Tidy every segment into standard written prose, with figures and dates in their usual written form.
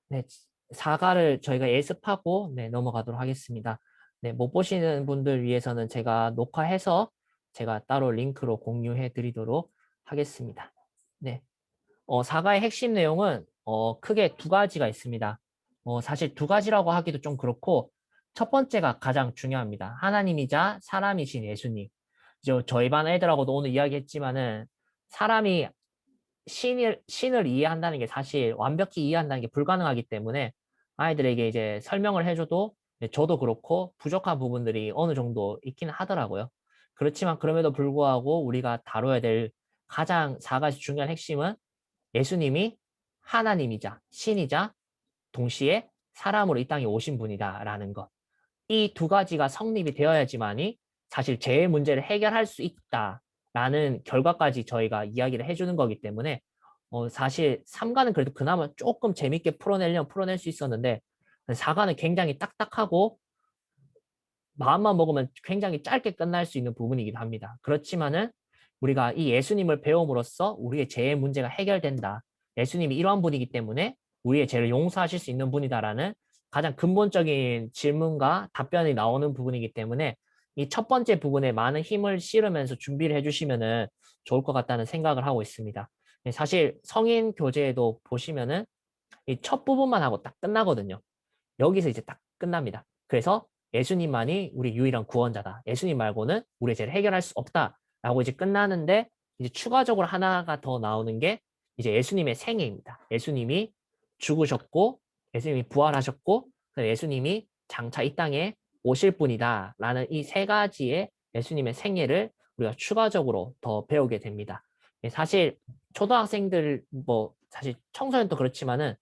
네, 사과를 저희가 예습하고 네, 넘어가도록 하겠습니다. 네, 못 보시는 분들 위해서는 제가 녹화해서 제가 따로 링크로 공유해 드리도록 하겠습니다. 네, 사과의 핵심 내용은 크게 두 가지가 있습니다. 사실 두 가지라고 하기도 좀 그렇고 첫 번째가 가장 중요합니다. 하나님이자 사람이신 예수님. 이제 저희 반 애들하고도 오늘 이야기했지만은 사람이 신을 이해한다는 게 사실 완벽히 이해한다는 게 불가능하기 때문에 아이들에게 이제 설명을 해줘도 네, 저도 그렇고 부족한 부분들이 어느 정도 있긴 하더라고요. 그렇지만 그럼에도 불구하고 우리가 다뤄야 될 가장 4가지 중요한 핵심은 예수님이 하나님이자 신이자 동시에 사람으로 이 땅에 오신 분이다라는 것. 이 두 가지가 성립이 되어야지만이 사실 죄의 문제를 해결할 수 있다라는 결과까지 저희가 이야기를 해주는 거기 때문에 사실 3가는 그래도 그나마 조금 재밌게 풀어내려면 풀어낼 수 있었는데 4가는 굉장히 딱딱하고 마음만 먹으면 굉장히 짧게 끝날 수 있는 부분이기도 합니다. 그렇지만은 우리가 이 예수님을 배움으로써 우리의 죄의 문제가 해결된다. 예수님이 이러한 분이기 때문에 우리의 죄를 용서하실 수 있는 분이다라는 가장 근본적인 질문과 답변이 나오는 부분이기 때문에 이 첫 번째 부분에 많은 힘을 실으면서 준비를 해주시면은 좋을 것 같다는 생각을 하고 있습니다. 사실 성인 교재에도 보시면은 이 첫 부분만 하고 딱 끝나거든요. 여기서 이제 딱 끝납니다. 그래서 예수님만이 우리 유일한 구원자다. 예수님 말고는 우리의 죄를 해결할 수 없다라고 이제 끝나는데 이제 추가적으로 하나가 더 나오는 게 이제 예수님의 생애입니다. 예수님이 죽으셨고 예수님이 부활하셨고 예수님이 장차 이 땅에 오실 분이다라는 이 3가지의 예수님의 생애를 우리가 추가적으로 더 배우게 됩니다. 사실 초등학생들 뭐 사실 청소년도 그렇지만은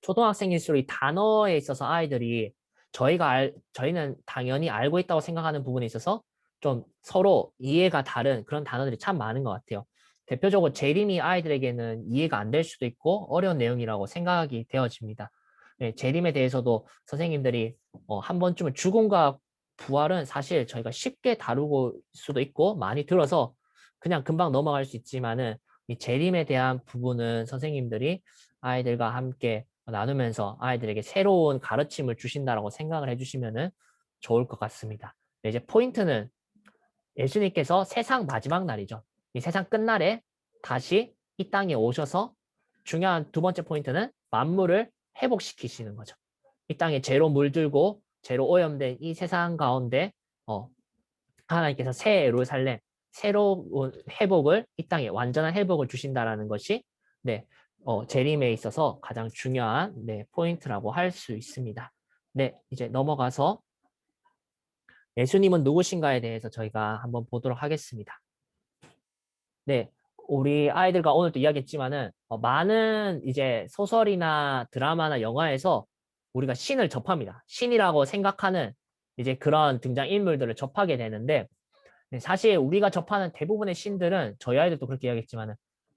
초등학생일수록 이 단어에 있어서 아이들이 저희는 당연히 알고 있다고 생각하는 부분에 있어서 좀 서로 이해가 다른 그런 단어들이 참 많은 것 같아요. 대표적으로 재림이 아이들에게는 이해가 안 될 수도 있고 어려운 내용이라고 생각이 되어집니다. 네, 재림에 대해서도 선생님들이 한 번쯤은 죽음과 부활은 사실 저희가 쉽게 다루고 수도 있고 많이 들어서 그냥 금방 넘어갈 수 있지만은 이 재림에 대한 부분은 선생님들이 아이들과 함께 나누면서 아이들에게 새로운 가르침을 주신다라고 생각을 해주시면 좋을 것 같습니다. 네, 이제 포인트는 예수님께서 세상 마지막 날이죠. 이 세상 끝날에 다시 이 땅에 오셔서 중요한 두 번째 포인트는 만물을 회복시키시는 거죠. 이 땅에 죄로 물들고 죄로 오염된 이 세상 가운데 하나님께서 새 예루살렘, 새로운 회복을 이 땅에 완전한 회복을 주신다라는 것이 네, 재림에 있어서 가장 중요한 네, 포인트라고 할 수 있습니다. 네, 이제 넘어가서 예수님은 누구신가에 대해서 저희가 한번 보도록 하겠습니다. 네, 우리 아이들과 오늘도 이야기했지만은 많은 이제 소설이나 드라마나 영화에서 우리가 신을 접합니다. 신이라고 생각하는 이제 그런 등장 인물들을 접하게 되는데 네, 사실 우리가 접하는 대부분의 신들은 저희 아이들도 그렇게 이야기했지만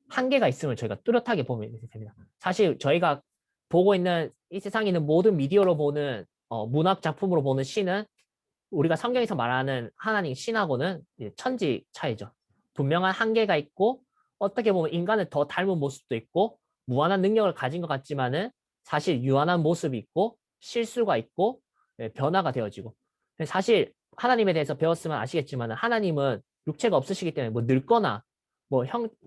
한계가 있음을 저희가 뚜렷하게 보면 됩니다. 사실 저희가 보고 있는 이 세상에 있는 모든 미디어로 보는 문학 작품으로 보는 신은 우리가 성경에서 말하는 하나님 신하고는 천지 차이죠. 분명한 한계가 있고 어떻게 보면 인간을 더 닮은 모습도 있고 무한한 능력을 가진 것 같지만은 사실 유한한 모습이 있고 실수가 있고 변화가 되어지고 사실 하나님에 대해서 배웠으면 아시겠지만 하나님은 육체가 없으시기 때문에 뭐 늙거나 뭐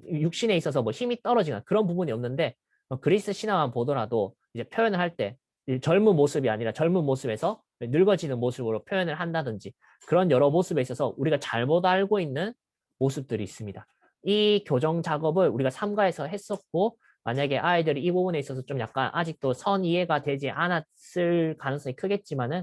육신에 있어서 뭐 힘이 떨어지거나 그런 부분이 없는데 그리스 신화만 보더라도 이제 표현을 할 때 젊은 모습이 아니라 젊은 모습에서 늙어지는 모습으로 표현을 한다든지 그런 여러 모습에 있어서 우리가 잘못 알고 있는 모습들이 있습니다. 이 교정 작업을 우리가 삼가에서 했었고 만약에 아이들이 이 부분에 있어서 좀 약간 아직도 선 이해가 되지 않았을 가능성이 크겠지만은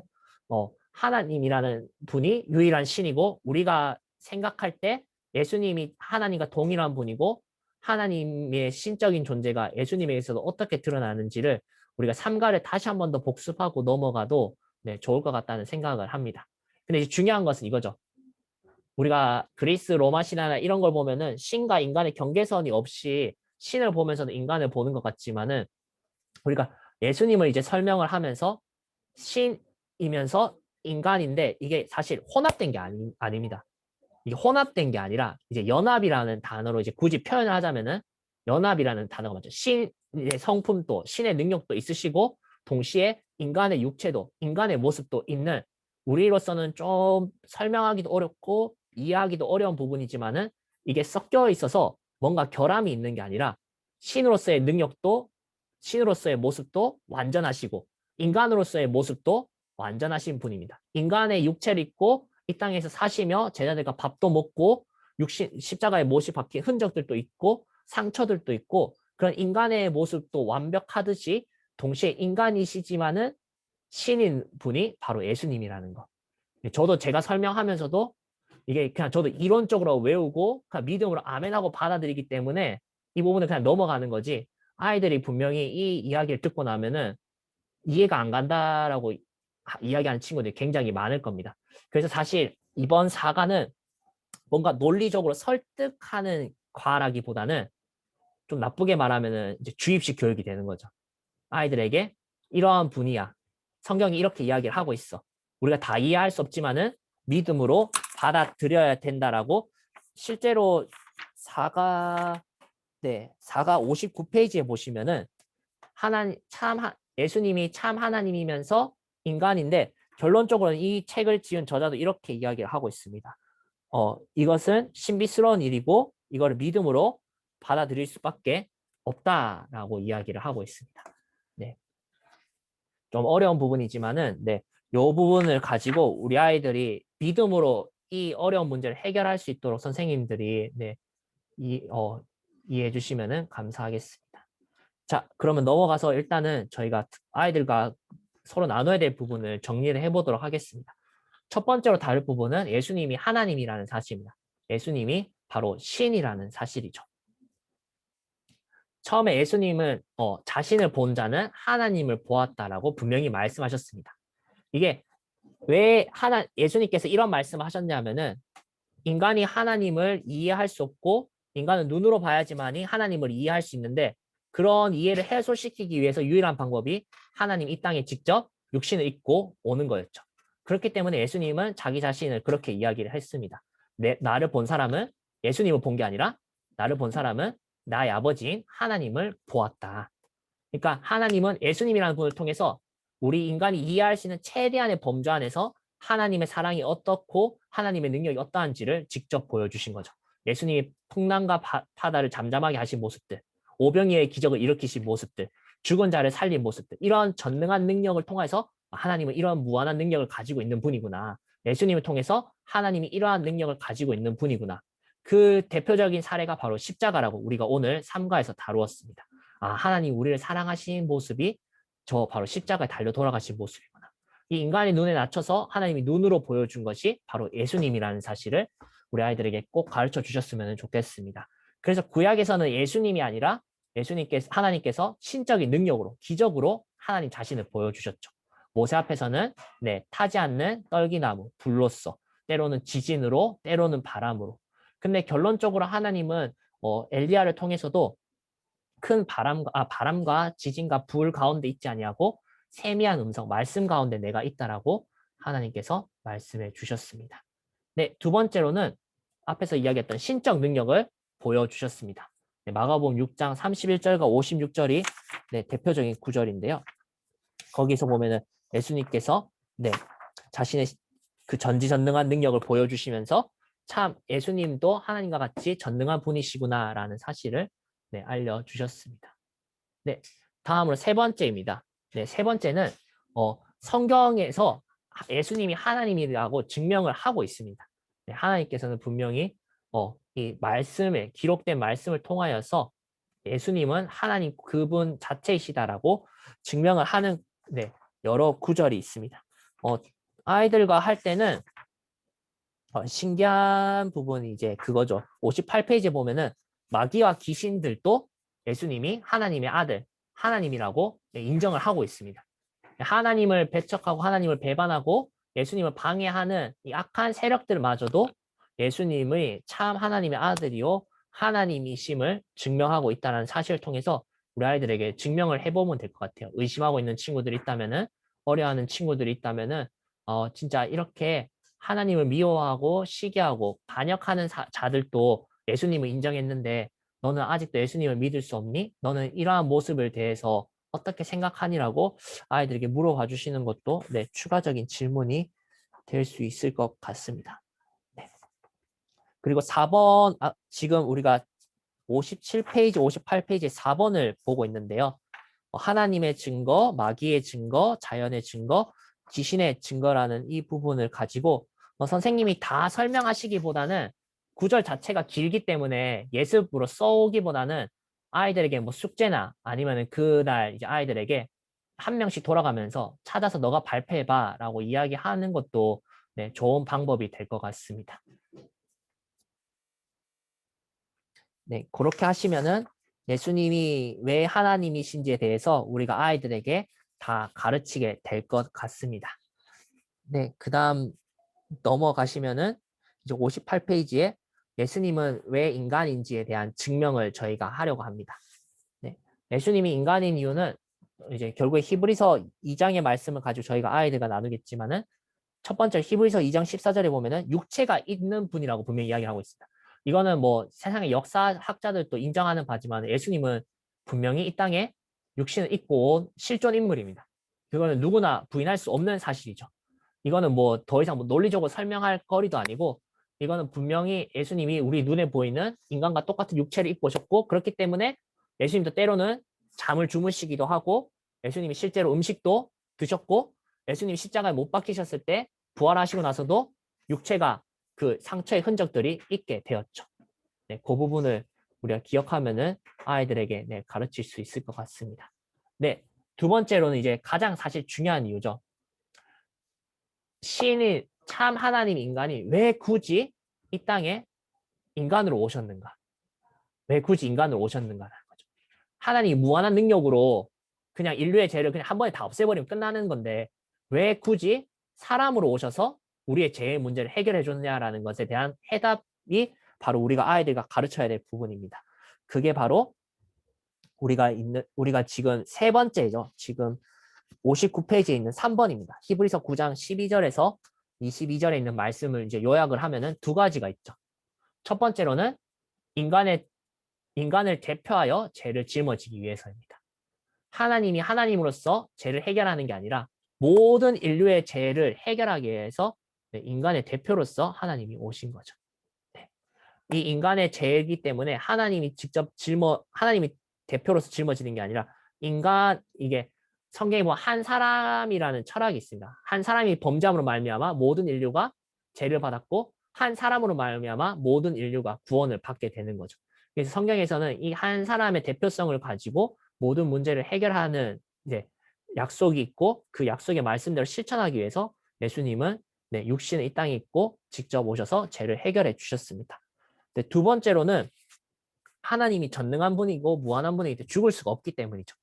하나님이라는 분이 유일한 신이고 우리가 생각할 때 예수님이 하나님과 동일한 분이고 하나님의 신적인 존재가 예수님에 있어서 어떻게 드러나는지를 우리가 삼가를 다시 한 번 더 복습하고 넘어가도 네, 좋을 것 같다는 생각을 합니다. 근데 이제 중요한 것은 이거죠. 우리가 그리스 로마 신화나 이런 걸 보면은 신과 인간의 경계선이 없이 신을 보면서는 인간을 보는 것 같지만은 우리가 예수님을 이제 설명을 하면서 신이면서 인간인데 이게 사실 혼합된 게 아닙니다. 이게 혼합된 게 아니라 이제 연합이라는 단어로 이제 굳이 표현을 하자면은 연합이라는 단어가 맞죠. 신 이제 성품도 신의 능력도 있으시고 동시에 인간의 육체도 인간의 모습도 있는 우리로서는 좀 설명하기도 어렵고 이해하기도 어려운 부분이지만은 이게 섞여 있어서 뭔가 결함이 있는 게 아니라 신으로서의 능력도 신으로서의 모습도 완전하시고 인간으로서의 모습도 완전하신 분입니다. 인간의 육체를 입고 이 땅에서 사시며 제자들과 밥도 먹고 십자가에 못이 박힌 흔적들도 있고 상처들도 있고 그런 인간의 모습도 완벽하듯이 동시에 인간이시지만은 신인 분이 바로 예수님이라는 거. 저도 제가 설명하면서도 이게 그냥 저도 이론적으로 외우고 그냥 믿음으로 아멘하고 받아들이기 때문에 이 부분은 그냥 넘어가는 거지. 아이들이 분명히 이 이야기를 듣고 나면은 이해가 안 간다라고 이야기하는 친구들이 굉장히 많을 겁니다. 그래서 사실 이번 사과는 뭔가 논리적으로 설득하는 과라기보다는 좀 나쁘게 말하면은 이제 주입식 교육이 되는 거죠. 아이들에게 이러한 분이야. 성경이 이렇게 이야기를 하고 있어. 우리가 다 이해할 수 없지만은 믿음으로 받아들여야 된다라고 실제로 사가 59페이지에 보시면은 예수님이 참 하나님이면서 인간인데 결론적으로는 이 책을 지은 저자도 이렇게 이야기를 하고 있습니다. 이것은 신비스러운 일이고 이거를 믿음으로 받아들일 수밖에 없다라고 이야기를 하고 있습니다. 네. 좀 어려운 부분이지만은 네. 요 부분을 가지고 우리 아이들이 믿음으로 이 어려운 문제를 해결할 수 있도록 선생님들이 네. 이해해 주시면은 감사하겠습니다. 자, 그러면 넘어가서 일단은 저희가 아이들과 서로 나눠야 될 부분을 정리를 해보도록 하겠습니다. 첫 번째로 다룰 부분은 예수님이 하나님이라는 사실입니다. 예수님이 바로 신이라는 사실이죠. 처음에 예수님은 자신을 본 자는 하나님을 보았다라고 분명히 말씀하셨습니다. 이게 왜 예수님께서 이런 말씀을 하셨냐면은 인간이 하나님을 이해할 수 없고 인간은 눈으로 봐야지만이 하나님을 이해할 수 있는데 그런 이해를 해소시키기 위해서 유일한 방법이 하나님 이 땅에 직접 육신을 입고 오는 거였죠. 그렇기 때문에 예수님은 자기 자신을 그렇게 이야기를 했습니다. 나를 본 사람은 예수님을 본 게 아니라 나를 본 사람은 나의 아버지인 하나님을 보았다. 그러니까 하나님은 예수님이라는 분을 통해서 우리 인간이 이해할 수 있는 최대한의 범주 안에서 하나님의 사랑이 어떻고 하나님의 능력이 어떠한지를 직접 보여주신 거죠. 예수님이 풍랑과 바다를 잠잠하게 하신 모습들, 오병이의 기적을 일으키신 모습들, 죽은 자를 살린 모습들, 이런 전능한 능력을 통해서 하나님은 이러한 무한한 능력을 가지고 있는 분이구나. 예수님을 통해서 하나님이 이러한 능력을 가지고 있는 분이구나. 그 대표적인 사례가 바로 십자가라고 우리가 오늘 3과에서 다루었습니다. 하나님 우리를 사랑하신 모습이 저 바로 십자가에 달려 돌아가신 모습이구나. 이 인간의 눈에 낮춰서 하나님이 눈으로 보여준 것이 바로 예수님이라는 사실을 우리 아이들에게 꼭 가르쳐 주셨으면 좋겠습니다. 그래서 구약에서는 예수님이 아니라 하나님께서 신적인 능력으로 기적으로 하나님 자신을 보여주셨죠. 모세 앞에서는 타지 않는 떨기나무 불로써 때로는 지진으로 때로는 바람으로. 근데 결론적으로 하나님은 엘리야를 통해서도 큰 바람과 지진과 불 가운데 있지 아니하고 세미한 음성, 말씀 가운데 내가 있다라고 하나님께서 말씀해 주셨습니다. 네, 두 번째로는 앞에서 이야기했던 신적 능력을 보여주셨습니다. 네, 마가복음 6장 31절과 56절이 대표적인 구절인데요. 거기서 보면은 예수님께서 자신의 그 전지전능한 능력을 보여주시면서 참 예수님도 하나님과 같이 전능한 분이시구나라는 사실을 알려주셨습니다. 네, 다음으로 세 번째입니다. 네, 세 번째는 성경에서 예수님이 하나님이라고 증명을 하고 있습니다. 네, 하나님께서는 분명히 이 기록된 말씀을 통하여서 예수님은 하나님 그분 자체이시다라고 증명을 하는 여러 구절이 있습니다. 아이들과 할 때는 신기한 부분이 이제 그거죠. 58페이지에 보면은 마귀와 귀신들도 예수님이 하나님의 아들, 하나님이라고 인정을 하고 있습니다. 하나님을 배척하고 하나님을 배반하고 예수님을 방해하는 이 악한 세력들마저도 예수님의 참 하나님의 아들이요 하나님이심을 증명하고 있다는 사실을 통해서 우리 아이들에게 증명을 해보면 될 것 같아요. 의심하고 있는 친구들이 있다면은 어려워하는 친구들이 있다면은 진짜 이렇게 하나님을 미워하고 시기하고 반역하는 자들도 예수님을 인정했는데 너는 아직도 예수님을 믿을 수 없니? 너는 이러한 모습을 대해서 어떻게 생각하니라고 아이들에게 물어봐 주시는 것도 네, 추가적인 질문이 될 수 있을 것 같습니다. 네. 그리고 4번, 지금 우리가 57페이지, 58페이지 4번을 보고 있는데요. 하나님의 증거, 마귀의 증거, 자연의 증거, 귀신의 증거라는 이 부분을 가지고 선생님이 다 설명하시기보다는 구절 자체가 길기 때문에 예습으로 써오기보다는 아이들에게 뭐 숙제나 아니면 그날 이제 아이들에게 한 명씩 돌아가면서 찾아서 너가 발표해봐 라고 이야기하는 것도 네, 좋은 방법이 될 것 같습니다. 네, 그렇게 하시면은 예수님이 왜 하나님이신지에 대해서 우리가 아이들에게 다 가르치게 될 것 같습니다. 네, 그 다음 넘어가시면은 이제 58페이지에 예수님은 왜 인간인지에 대한 증명을 저희가 하려고 합니다. 네, 예수님이 인간인 이유는 이제 결국에 히브리서 2장의 말씀을 가지고 저희가 아이들과 나누겠지만은 첫 번째 히브리서 2장 14절에 보면은 육체가 있는 분이라고 분명히 이야기를 하고 있습니다. 이거는 뭐 세상의 역사학자들도 인정하는 바지만 예수님은 분명히 이 땅에 육신을 입고 온 실존 인물입니다. 그거는 누구나 부인할 수 없는 사실이죠. 이거는 뭐 더 이상 뭐 논리적으로 설명할 거리도 아니고 이거는 분명히 예수님이 우리 눈에 보이는 인간과 똑같은 육체를 입고 오셨고 그렇기 때문에 예수님도 때로는 잠을 주무시기도 하고 예수님이 실제로 음식도 드셨고 예수님이 십자가에 못 박히셨을 때 부활하시고 나서도 육체가 그 상처의 흔적들이 있게 되었죠. 네, 그 부분을 우리가 기억하면은 아이들에게 네, 가르칠 수 있을 것 같습니다. 네, 두 번째로는 이제 가장 사실 중요한 이유죠. 시인이 참 하나님 인간이 왜 굳이 이 땅에 인간으로 오셨는가? 왜 굳이 인간으로 오셨는가라는 거죠. 하나님이 무한한 능력으로 그냥 인류의 죄를 그냥 한 번에 다 없애버리면 끝나는 건데 왜 굳이 사람으로 오셔서 우리의 죄의 문제를 해결해 줬냐라는 것에 대한 해답이 바로 우리가 아이들과 가르쳐야 될 부분입니다. 그게 바로 우리가 지금 세 번째죠. 지금 59페이지에 있는 3번입니다. 히브리서 9장 12절에서 22절에 있는 말씀을 이제 요약을 하면은 두 가지가 있죠. 첫 번째로는 인간을 대표하여 죄를 짊어지기 위해서입니다. 하나님이 하나님으로서 죄를 해결하는 게 아니라 모든 인류의 죄를 해결하기 위해서 인간의 대표로서 하나님이 오신 거죠. 네. 이 인간의 죄이기 때문에 하나님이 대표로서 짊어지는 게 아니라 이게 성경에 보면 한 사람이라는 철학이 있습니다. 한 사람이 범죄함으로 말미암아 모든 인류가 죄를 받았고 한 사람으로 말미암아 모든 인류가 구원을 받게 되는 거죠. 그래서 성경에서는 이 한 사람의 대표성을 가지고 모든 문제를 해결하는 이제 약속이 있고 그 약속의 말씀대로 실천하기 위해서 예수님은 육신의 이 땅에 있고 직접 오셔서 죄를 해결해 주셨습니다. 두 번째로는 하나님이 전능한 분이고 무한한 분이기 때문에 죽을 수가 없기 때문이죠.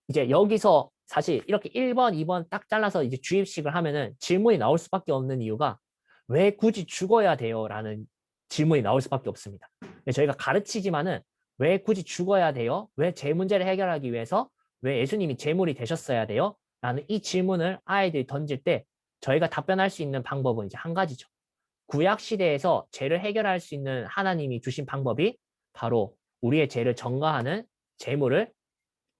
이제 여기서 사실 이렇게 1번, 2번 딱 잘라서 이제 주입식을 하면은 질문이 나올 수밖에 없는 이유가 왜 굳이 죽어야 돼요? 라는 질문이 나올 수밖에 없습니다. 저희가 가르치지만은 왜 굳이 죽어야 돼요? 왜 제 문제를 해결하기 위해서 왜 예수님이 제물이 되셨어야 돼요? 라는 이 질문을 아이들이 던질 때 저희가 답변할 수 있는 방법은 이제 한 가지죠. 구약 시대에서 죄를 해결할 수 있는 하나님이 주신 방법이 바로 우리의 죄를 전가하는 제물을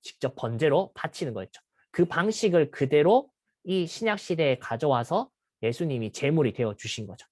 직접 번제로 바치는 거였죠. 그 방식을 그대로 이 신약 시대에 가져와서 예수님이 제물이 되어 주신 거죠.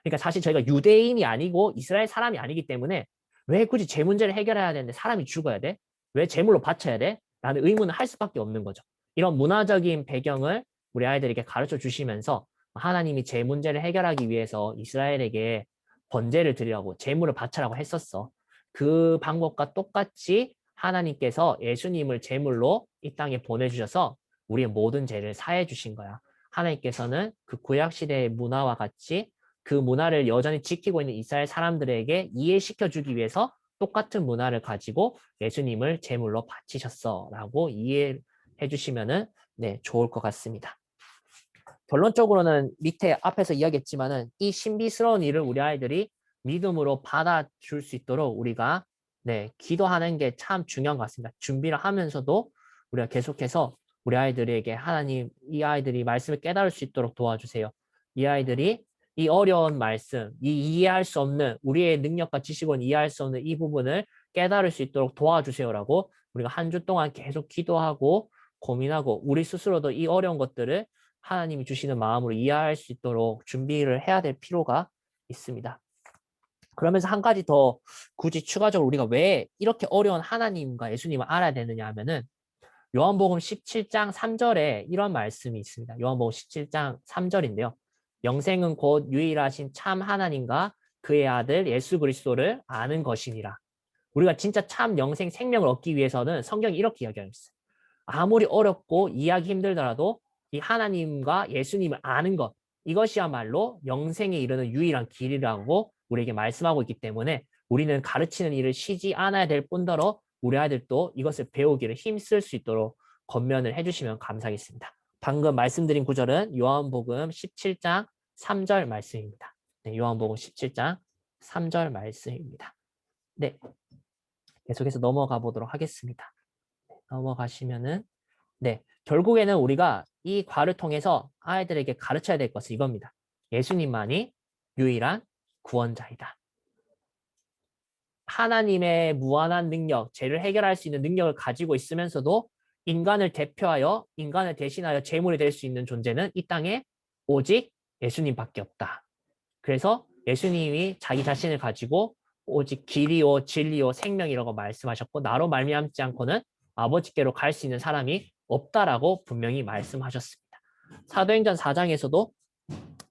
그러니까 사실 저희가 유대인이 아니고 이스라엘 사람이 아니기 때문에 왜 굳이 죄 문제를 해결해야 되는데 사람이 죽어야 돼? 왜 제물로 바쳐야 돼? 라는 의문을 할 수밖에 없는 거죠. 이런 문화적인 배경을 우리 아이들에게 가르쳐 주시면서 하나님이 죄 문제를 해결하기 위해서 이스라엘에게 번제를 드리라고 제물을 바쳐라고 했었어. 그 방법과 똑같이 하나님께서 예수님을 제물로 이 땅에 보내주셔서 우리의 모든 죄를 사해 주신 거야. 하나님께서는 그 구약 시대의 문화와 같이 그 문화를 여전히 지키고 있는 이스라엘 사람들에게 이해시켜 주기 위해서 똑같은 문화를 가지고 예수님을 제물로 바치셨어라고 이해해 주시면은 좋을 것 같습니다. 결론적으로는 밑에 앞에서 이야기했지만은 이 신비스러운 일을 우리 아이들이 믿음으로 받아줄 수 있도록 우리가 기도하는 게 참 중요한 것 같습니다. 준비를 하면서도 우리가 계속해서 우리 아이들에게 하나님, 이 아이들이 말씀을 깨달을 수 있도록 도와주세요. 이 아이들이 이 어려운 말씀, 이 이해할 수 없는 우리의 능력과 지식은 이해할 수 없는 이 부분을 깨달을 수 있도록 도와주세요라고 우리가 한 주 동안 계속 기도하고 고민하고 우리 스스로도 이 어려운 것들을 하나님이 주시는 마음으로 이해할 수 있도록 준비를 해야 될 필요가 있습니다. 그러면서 한 가지 더 굳이 추가적으로 우리가 왜 이렇게 어려운 하나님과 예수님을 알아야 되느냐 하면은 요한복음 17장 3절에 이런 말씀이 있습니다. 요한복음 17장 3절인데요. 영생은 곧 유일하신 참 하나님과 그의 아들 예수 그리스도를 아는 것이니라. 우리가 진짜 참 영생 생명을 얻기 위해서는 성경이 이렇게 이야기하고 있어요. 아무리 어렵고 이해하기 힘들더라도 이 하나님과 예수님을 아는 것, 이것이야말로 영생에 이르는 유일한 길이라고 우리에게 말씀하고 있기 때문에 우리는 가르치는 일을 쉬지 않아야 될 뿐더러 우리 아이들도 이것을 배우기를 힘쓸 수 있도록 권면을 해주시면 감사하겠습니다. 방금 말씀드린 구절은 요한복음 17장 3절 말씀입니다. 네, 요한복음 17장 3절 말씀입니다. 네, 계속해서 넘어가 보도록 하겠습니다. 넘어가시면은 네, 결국에는 우리가 이 과를 통해서 아이들에게 가르쳐야 될 것은 이겁니다. 예수님만이 유일한 구원자이다. 하나님의 무한한 능력, 죄를 해결할 수 있는 능력을 가지고 있으면서도 인간을 대표하여, 인간을 대신하여 제물이 될 수 있는 존재는 이 땅에 오직 예수님밖에 없다. 그래서 예수님이 자기 자신을 가지고 오직 길이요, 진리요, 생명이라고 말씀하셨고 나로 말미암지 않고는 아버지께로 갈 수 있는 사람이 없다라고 분명히 말씀하셨습니다. 사도행전 4장에서도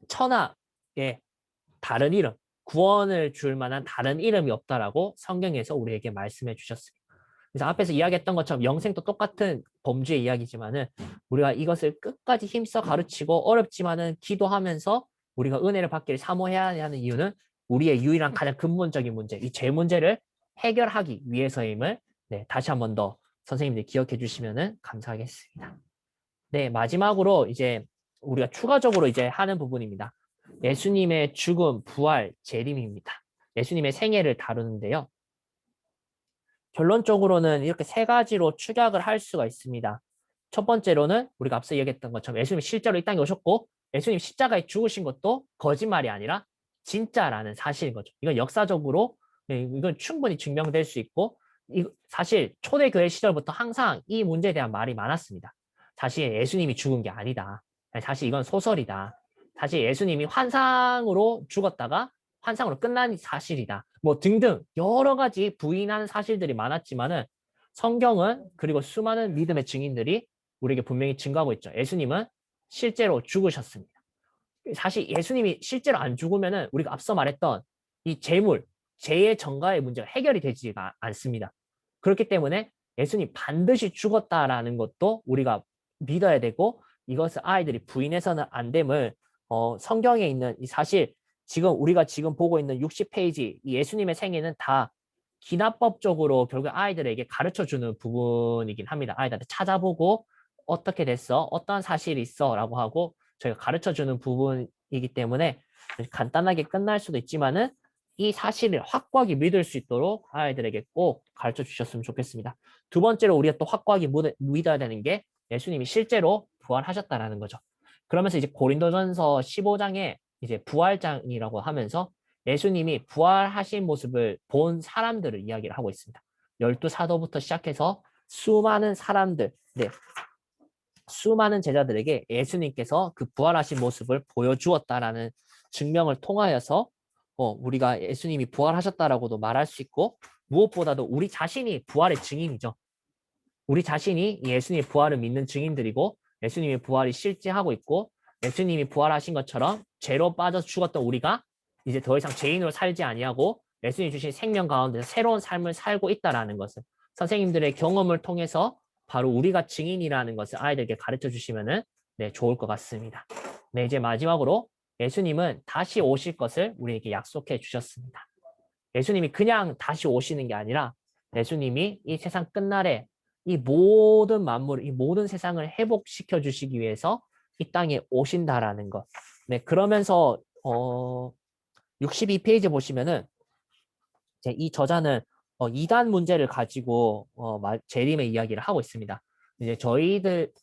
천하의 다른 이름, 구원을 줄 만한 다른 이름이 없다라고 성경에서 우리에게 말씀해 주셨습니다. 그래서 앞에서 이야기했던 것처럼 영생도 똑같은 범주의 이야기지만은 우리가 이것을 끝까지 힘써 가르치고 어렵지만은 기도하면서 우리가 은혜를 받기를 사모해야 하는 이유는 우리의 유일한 가장 근본적인 문제, 이 죄 문제를 해결하기 위해서임을 다시 한 번 더 선생님들 기억해 주시면 감사하겠습니다. 네, 마지막으로 이제 우리가 추가적으로 이제 하는 부분입니다. 예수님의 죽음, 부활, 재림입니다. 예수님의 생애를 다루는데요. 결론적으로는 이렇게 세 가지로 축약을 할 수가 있습니다. 첫 번째로는 우리가 앞서 얘기했던 것처럼 예수님이 실제로 이 땅에 오셨고 예수님 십자가에 죽으신 것도 거짓말이 아니라 진짜라는 사실인 거죠. 이건 역사적으로 이건 충분히 증명될 수 있고 사실 초대교회 시절부터 항상 이 문제에 대한 말이 많았습니다. 사실 예수님이 죽은 게 아니다. 사실 이건 소설이다. 사실 예수님이 환상으로 죽었다가 환상으로 끝난 사실이다. 뭐 등등 여러 가지 부인하는 사실들이 많았지만은 성경은 그리고 수많은 믿음의 증인들이 우리에게 분명히 증거하고 있죠. 예수님은 실제로 죽으셨습니다. 사실 예수님이 실제로 안 죽으면은 우리가 앞서 말했던 이 재물, 죄의 전가의 문제가 해결이 되지가 않습니다. 그렇기 때문에 예수님 반드시 죽었다라는 것도 우리가 믿어야 되고 이것을 아이들이 부인해서는 안 됨을 성경에 있는 이 사실 우리가 지금 보고 있는 60페이지 이 예수님의 생애는 다 기납법적으로 결국 아이들에게 가르쳐주는 부분이긴 합니다. 아이들한테 찾아보고 어떻게 됐어? 어떤 사실이 있어? 라고 하고 저희가 가르쳐주는 부분이기 때문에 간단하게 끝날 수도 있지만은 이 사실을 확고하게 믿을 수 있도록 아이들에게 꼭 가르쳐 주셨으면 좋겠습니다. 두 번째로 우리가 또 확고하게 믿어야 되는 게 예수님이 실제로 부활하셨다라는 거죠. 그러면서 이제 고린도전서 15장에 이제 부활장이라고 하면서 예수님이 부활하신 모습을 본 사람들을 이야기를 하고 있습니다. 12사도부터 시작해서 수많은 사람들, 수많은 제자들에게 예수님께서 그 부활하신 모습을 보여주었다라는 증명을 통하여서 우리가 예수님이 부활하셨다라고도 말할 수 있고 무엇보다도 우리 자신이 부활의 증인이죠. 우리 자신이 예수님의 부활을 믿는 증인들이고 예수님의 부활이 실제하고 있고 예수님이 부활하신 것처럼 죄로 빠져 죽었던 우리가 이제 더 이상 죄인으로 살지 아니하고 예수님이 주신 생명 가운데서 새로운 삶을 살고 있다라는 것을 선생님들의 경험을 통해서 바로 우리가 증인이라는 것을 아이들에게 가르쳐 주시면 좋을 것 같습니다. 네, 이제 마지막으로 예수님은 다시 오실 것을 우리에게 약속해 주셨습니다. 예수님이 그냥 다시 오시는 게 아니라 예수님이 이 세상 끝날에 이 모든 만물, 이 모든 세상을 회복시켜 주시기 위해서 이 땅에 오신다라는 것. 네, 그러면서 62페이지 보시면은 이 저자는 이단 문제를 가지고 재림의 이야기를 하고 있습니다. 이제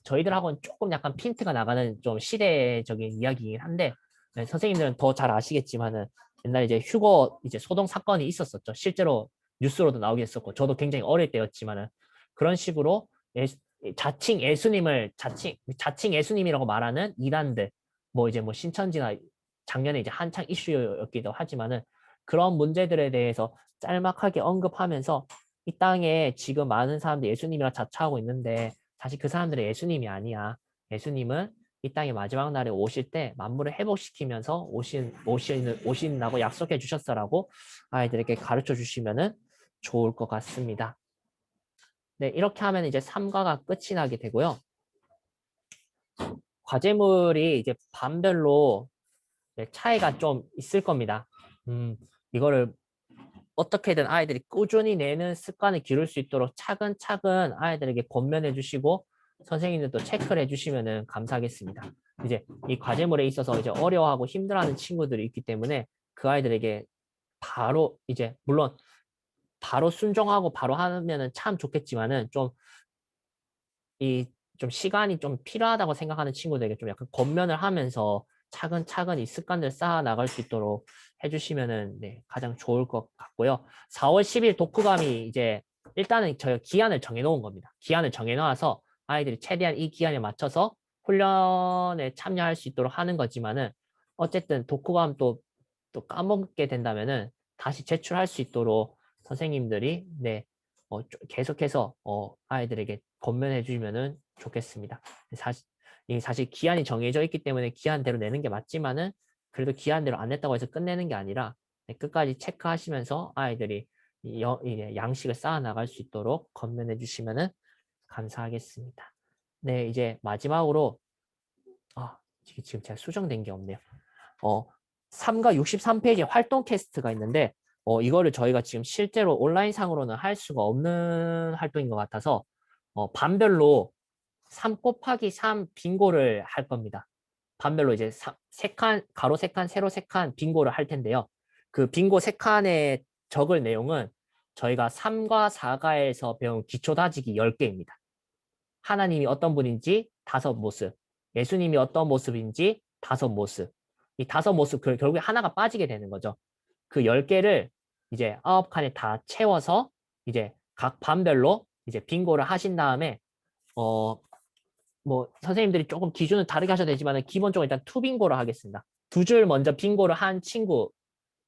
저희들하고는 조금 약간 핀트가 나가는 좀 시대적인 이야기이긴 한데 선생님들은 더 잘 아시겠지만은 옛날에 이제 휴거 이제 소동 사건이 있었었죠. 실제로 뉴스로도 나오게 했었고 저도 굉장히 어릴 때였지만은 그런 식으로 자칭 예수님이라고 말하는 이단들 뭐 이제 뭐 신천지나 작년에 이제 한창 이슈였기도 하지만은 그런 문제들에 대해서 짤막하게 언급하면서 이 땅에 지금 많은 사람들이 예수님이라 자처하고 있는데 사실 그 사람들은 예수님이 아니야. 예수님은 이 땅의 마지막 날에 오실 때 만물을 회복시키면서 오신다고 약속해 주셨어라고 아이들에게 가르쳐 주시면은 좋을 것 같습니다. 네, 이렇게 하면 이제 3과가 끝이 나게 되고요. 과제물이 이제 반별로 차이가 좀 있을 겁니다. 이거를 어떻게든 아이들이 꾸준히 내는 습관을 기를 수 있도록 차근차근 아이들에게 권면해 주시고 선생님들도 체크를 해 주시면 감사하겠습니다. 이제 이 과제물에 있어서 이제 어려워하고 힘들어하는 친구들이 있기 때문에 그 아이들에게 바로 이제 물론 바로 순종하고 바로 하면은 참 좋겠지만은 좀 시간이 좀 필요하다고 생각하는 친구들에게 좀 약간 권면을 하면서 차근차근 이 습관들 쌓아 나갈 수 있도록 해주시면은 네, 가장 좋을 것 같고요. 4월 10일 독후감이 이제 일단은 저희가 기한을 정해놓은 겁니다. 기한을 정해놓아서 아이들이 최대한 이 기한에 맞춰서 훈련에 참여할 수 있도록 하는 거지만은 어쨌든 독후감 또 까먹게 된다면은 다시 제출할 수 있도록 선생님들이 네, 계속해서 아이들에게 권면해 주시면은 좋겠습니다. 사실 기한이 정해져 있기 때문에 기한대로 내는 게 맞지만은 그래도 기한대로 안 냈다고 해서 끝내는 게 아니라 끝까지 체크하시면서 아이들이 양식을 쌓아 나갈 수 있도록 권면해 주시면은 감사하겠습니다. 네, 이제 마지막으로 지금 제가 수정된 게 없네요. 3과 63페이지에 활동 캐스트가 있는데 이거를 저희가 지금 실제로 온라인상으로는 할 수가 없는 활동인 것 같아서 반별로 3 곱하기 3 빙고를 할 겁니다. 반별로 이제 3칸, 가로 3칸, 세로 3칸 빙고를 할 텐데요. 그 빙고 3칸에 적을 내용은 저희가 3과 4과에서 배운 기초 다지기 10개입니다. 하나님이 어떤 분인지 5모습, 예수님이 어떤 모습인지 5모습, 이 5모습 결국에 하나가 빠지게 되는 거죠. 그 10개를 이제 9칸에 다 채워서 이제 각 반별로 이제 빙고를 하신 다음에 뭐 선생님들이 조금 기준은 다르게 하셔도 되지만 기본적으로 일단 투빙고를 하겠습니다. 2줄 먼저 빙고를 한 친구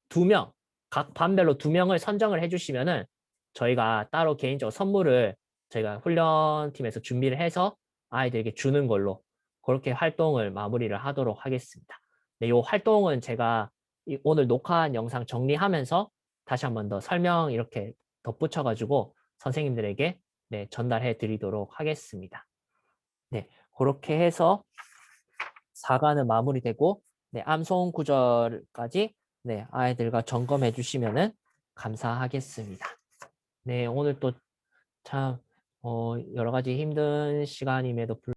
2명, 각 반별로 2명을 선정을 해주시면은 저희가 따로 개인적으로 선물을 저희가 훈련팀에서 준비를 해서 아이들에게 주는 걸로 그렇게 활동을 마무리를 하도록 하겠습니다. 네, 이 활동은 제가 오늘 녹화한 영상 정리하면서 다시 한번 더 설명 이렇게 덧붙여가지고 선생님들에게 네, 전달해 드리도록 하겠습니다. 네, 그렇게 해서 4과는 마무리되고 네, 암송 구절까지 네, 아이들과 점검해 주시면은 감사하겠습니다. 네, 오늘 또 참 여러 가지 힘든 시간임에도 불구하고